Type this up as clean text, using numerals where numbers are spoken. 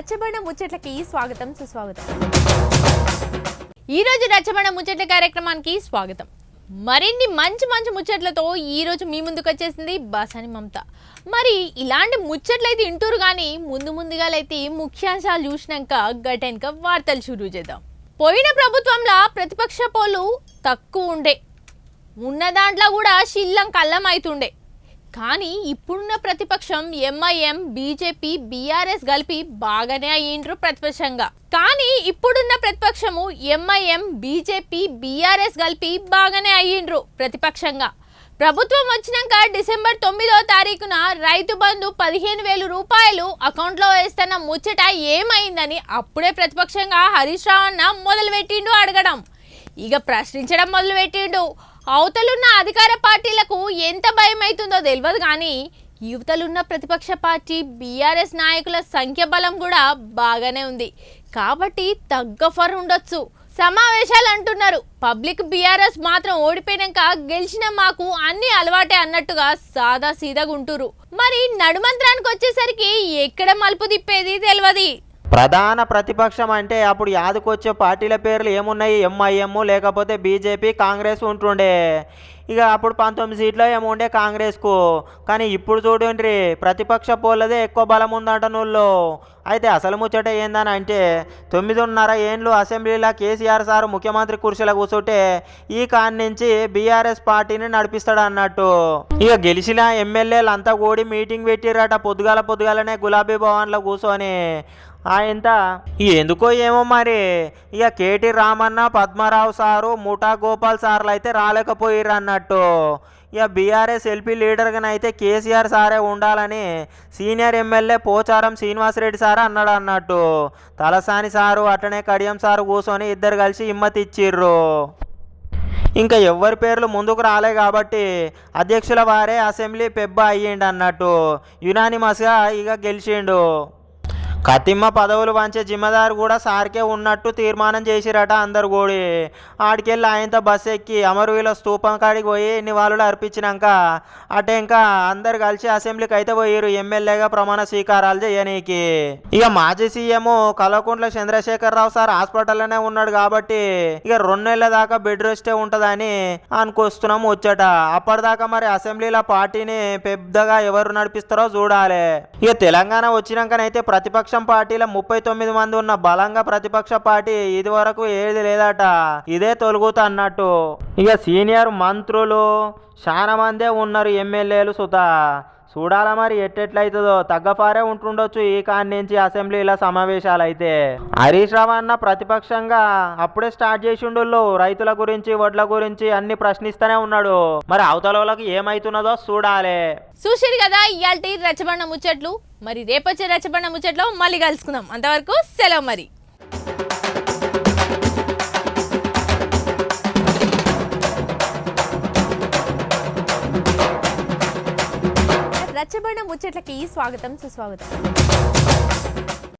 రచ్చబండ ముచ్చట్లకి స్వాగతం సుస్వాగతం. ఈ రోజు రచ్చబండ ముచ్చట్ల కార్యక్రమానికి స్వాగతం. మరిన్ని మంచి ముచ్చట్లతో ఈ రోజు మీ ముందుకు వచ్చేసింది బాసాని మమత. మరి ఇలాంటి ముచ్చట్లయితే ఇంటూరు కానీ ముందుగా అయితే ముఖ్యాంశాలు చూసినాక గటెన్క వార్తలు షురూ చేద్దాం. పోయిన ప్రభుత్వంలో ప్రతిపక్ష పోలు తక్కువ ఉండే, ఉన్న దాంట్లో కూడా శిల్లం కల్లం అవుతుండే. కానీ ఇప్పుడున్న ప్రతిపక్షం ఎంఐఎం, బీజేపీ, బీఆర్ఎస్ కలిపి బాగానే అయ్యిండ్రు ప్రతిపక్షంగా. కానీ ఇప్పుడున్న ప్రతిపక్షము ఎంఐఎం, బీజేపీ, బీఆర్ఎస్ కలిపి బాగానే అయ్యిండ్రు ప్రతిపక్షంగా. ప్రభుత్వం వచ్చినాక డిసెంబర్ 9వ తారీఖున రైతు బంధు 15,000 రూపాయలు అకౌంట్లో వేస్తున్న ముచ్చట ఏమైందని అప్పుడే ప్రతిపక్షంగా హరీష్ రావు అన్న మొదలుపెట్టిండు అడగడం. ఇక ప్రశ్నించడం మొదలుపెట్టిండు. అవతలున్న అధికార పార్టీలకు ఎంత భయం అవుతుందో తెలియదు కానీ యువతలున్న ప్రతిపక్ష పార్టీ బీఆర్ఎస్ నాయకుల సంఖ్య బలం కూడా బాగానే ఉంది కాబట్టి తగ్గ ఫర్ ఉండొచ్చు. సమావేశాలు అంటున్నారు, పబ్లిక్ బీఆర్ఎస్ మాత్రం ఓడిపోయినాక గెలిచిన మాకు అన్ని అలవాటే అన్నట్టుగా సాదా సీదాగా ఉంటురు. మరి నడుమంత్రానికి వచ్చేసరికి ఎక్కడ మలుపు తిప్పేది తెలియదు. ప్రధాన ప్రతిపక్షం అంటే అప్పుడు యాదకొచ్చే పార్టీల పేర్లు ఏమున్నాయి? ఎంఐఎం లేకపోతే బీజేపీ, కాంగ్రెస్ ఉంటుండే. ఇక అప్పుడు 19 సీట్లు ఏమో ఉండే కాంగ్రెస్కు. కానీ ఇప్పుడు చూడండి, ప్రతిపక్ష పోలదే ఎక్కువ బలం ఉందంటనోళ్ళు. అయితే అసలు ముచ్చట ఏందని అంటే 9.5 ఏండ్లు అసెంబ్లీలో కేసీఆర్ సార్ ముఖ్యమంత్రి కుర్చీలో కూర్చుంటే ఈ కాన్ నుంచి బీఆర్ఎస్ పార్టీని నడిపిస్తాడు అన్నట్టు. ఇక గెలిచిన ఎమ్మెల్యేలు అంతా కూడి మీటింగ్ పెట్టిరట పొద్దుగాలనే గులాబీ భవన్లో కూర్చొని. ఎంత ఎందుకో ఏమో మరి ఇక కేటీ రామన్న, పద్మారావు సారు, ముఠా గోపాల్ సార్లు అయితే రాలేకపోయిర్రు అన్నట్టు. ఇక బీఆర్ఎస్ ఎల్పీ లీడర్గానైతే కేసీఆర్ సారే ఉండాలని senior MLA Pocharam Srinivas Reddy sir అన్నాడు అన్నట్టు. తలసాని సారు అట్లనే కడియం సారు కూర్చొని ఇద్దరు కలిసి హిమ్మతి ఇచ్చిర్రు. ఇంకా ఎవరి పేర్లు ముందుకు రాలే కాబట్టి అధ్యక్షుల వారే అసెంబ్లీ పెబ్బ అయ్యిండు అన్నట్టు. యునానిమస్గా ఇక గెలిచిండు. కతిమ్మ పదవులు వంచే జిమ్మదారు కూడా సార్కే ఉన్నట్టు తీర్మానం చేసిరట అందరు కూడి. ఆడికెళ్ళి ఆయనతో బస్సు ఎక్కి అమరవీల స్తూపం కాడికి పోయి నివాళులు అర్పించినాక అటే ఇంకా అందరు కలిసి అసెంబ్లీకి అయితే పోయిరు ఎమ్మెల్యేగా ప్రమాణ స్వీకారాలు చేయనీకి. ఇక మాజీ సీఎం కల్వకుంట్ల చంద్రశేఖరరావు సార్ హాస్పిటల్లోనే ఉన్నాడు కాబట్టి ఇక 2 నెలల దాకా బెడ్ రెస్టే ఉంటుందని అనుకొస్తున్నాము వచ్చట. అప్పటిదాకా మరి అసెంబ్లీలో పార్టీని పెద్దగా ఎవరు నడిపిస్తారో చూడాలి. ఇక తెలంగాణ వచ్చినాకనైతే ప్రతిపక్ష పార్టీలో 39 మంది ఉన్న బలంగా ప్రతిపక్ష పార్టీ ఇది వరకు ఏది లేదట. ఇదే తొలుగుతా అన్నట్టు. ఇక సీనియర్ మంత్రులు చాలా మందే ఉన్నారు, ఎమ్మెల్యేలు సుత. చూడాలా మరి ఎట్టెట్లయితుందో. తగ్గపారే ఉంటుండొచ్చు ఈ కాని నుంచి అసెంబ్లీల సమావేశాలు అయితే. హరీష్ రావు అన్న ప్రతిపక్షంగా అప్పుడే స్టార్ట్ చేసిండు. రైతుల గురించి, వడ్ల గురించి అన్ని ప్రశ్నిస్తూనే ఉన్నాడు. మరి అవతల వాళ్ళకి ఏమైతున్నదో చూడాలి. చూసిరు కదా ఇయాల్టి రచ్చబండ ముచ్చట్లు. మరి రేపొచ్చే రచ్చబండ ముచ్చట్లో మళ్ళీ కలుసుకుందాం. అంతవరకు సెలవు మరి. రచ్చబండ ముచ్చట్లకి స్వాగతం సుస్వాగతం.